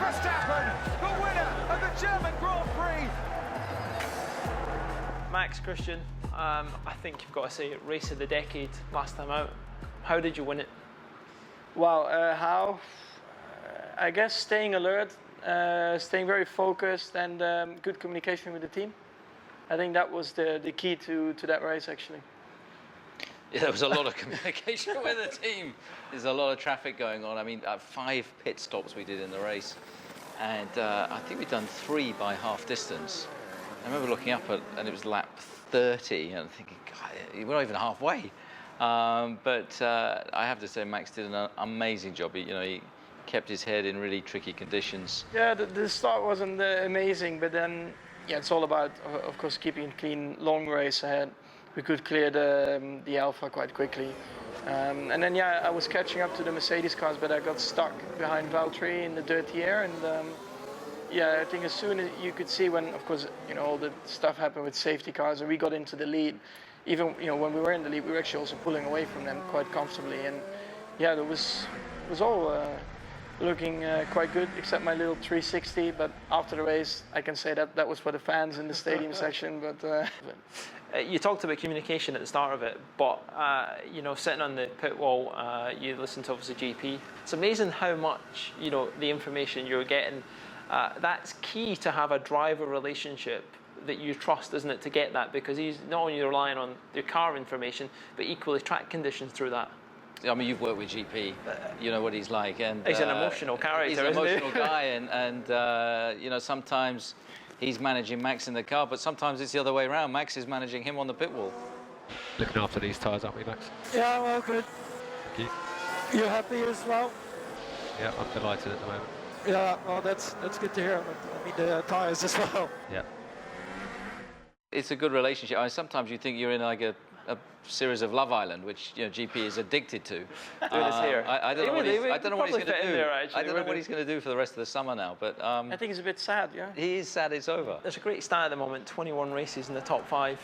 Verstappen, the winner of the German Grand Prix. Max Christian, I think you've got to say race of the decade last time out. How did you win it? Well, how? I guess staying alert, staying very focused, and good communication with the team. I think that was the key to that race, actually. Yeah, there was a lot of communication with the team. There's a lot of traffic going on. I mean, 5 pit stops we did in the race, and I think we'd done 3 by half distance. I remember looking up and it was lap 30, and thinking, God, we're not even halfway. But I have to say, Max did an amazing job. He kept his head in really tricky conditions. Yeah, the start wasn't amazing, but then, yeah, it's all about, of course, keeping it clean. Long race ahead. We could clear the Alpha quite quickly. And then, yeah, I was catching up to the Mercedes cars, but I got stuck behind Valtteri in the dirty air. And yeah, I think as soon as you could see when, of course, all the stuff happened with safety cars and we got into the lead, even, when we were in the lead, we were actually also pulling away from them quite comfortably. And yeah, it was all looking quite good, except my little 360. But after the race, I can say that was for the fans in the stadium section. But you talked about communication at the start of it, but sitting on the pit wall, you listened to obviously GP. It's amazing how much the information you're getting. That's key to have a driver relationship that you trust, isn't it, to get that, because he's not only relying on your car information, but equally track conditions through that. I mean, you've worked with GP, you know what he's like, and he's an emotional character. He's an emotional guy, and sometimes he's managing Max in the car, but sometimes it's the other way around. Max is managing him on the pit wall. Looking after these tyres, aren't we, Max? Yeah, well, good. Thank you. You happy as well? Yeah, I'm delighted at the moment. Yeah, well, that's good to hear. But I mean, the tyres as well. Yeah. It's a good relationship. I mean, sometimes you think you're in like a series of Love Island, which GP is addicted to. Here. I don't know what he's going to do. I don't know what he's going to do for the rest of the summer now. But I think it's a bit sad, yeah. He is sad it's over. There's a great stat at the moment, 21 races in the top 5.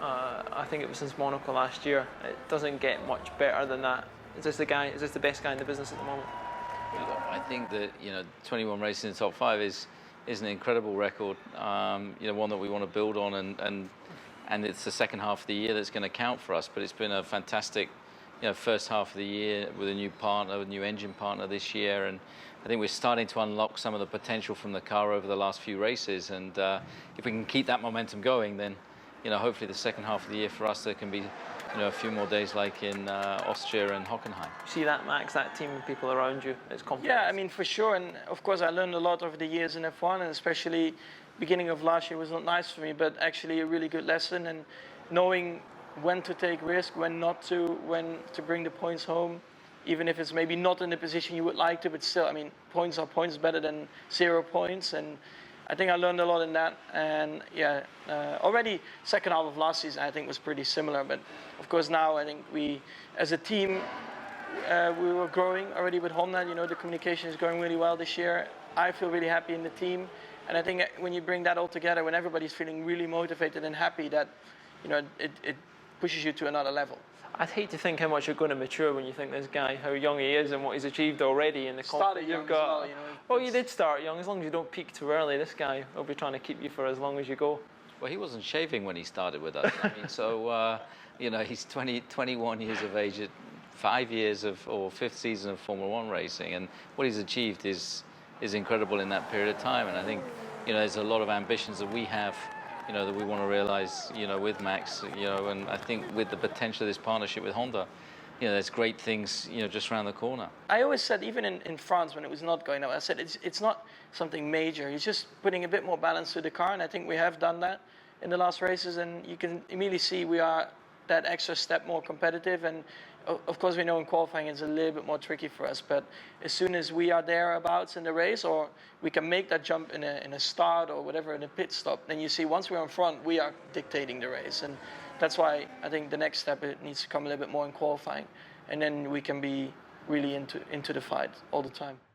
I think it was since Monaco last year. It doesn't get much better than that. Is this the best guy in the business at the moment? I think that 21 races in the top 5 is an incredible record. One that we want to build on, and it's the second half of the year that's going to count for us. But it's been a fantastic, first half of the year with a new partner, a new engine partner this year, and I think we're starting to unlock some of the potential from the car over the last few races. And if we can keep that momentum going, then hopefully the second half of the year for us there can be a few more days like in Austria and Hockenheim. You see that, Max, that team of people around you, it's confidence. Yeah, I mean, for sure. And of course, I learned a lot over the years in F1, and especially beginning of last year was not nice for me, but actually a really good lesson. And knowing when to take risk, when not to, when to bring the points home, even if it's maybe not in the position you would like to, but still, I mean, points are points, better than 0 points. And I think I learned a lot in that. And yeah, already second half of last season, I think was pretty similar. But of course now I think we, as a team, we were growing already with Honda. The communication is going really well this year. I feel really happy in the team. And I think when you bring that all together, when everybody's feeling really motivated and happy, that it pushes you to another level. I'd hate to think how much you're going to mature when you think this guy, how young he is and what he's achieved already in the confidence you've got. Well, you did start young. As long as you don't peak too early, this guy will be trying to keep you for as long as you go. Well, he wasn't shaving when he started with us. I mean, so he's 21 years of age, at 5 years or 5th season of Formula One racing, and what he's achieved is incredible in that period of time. And I think there's a lot of ambitions that we have that we want to realize with Max, and I think with the potential of this partnership with Honda, there's great things just around the corner. I always said, even in France when it was not going well, I said it's not something major. He's just putting a bit more balance to the car, and I think we have done that in the last races, and you can immediately see we are that extra step more competitive. And of course we know in qualifying it's a little bit more tricky for us, but as soon as we are thereabouts in the race, or we can make that jump in a start or whatever in a pit stop, then you see once we're in front we are dictating the race. And that's why I think the next step, it needs to come a little bit more in qualifying, and then we can be really into the fight all the time.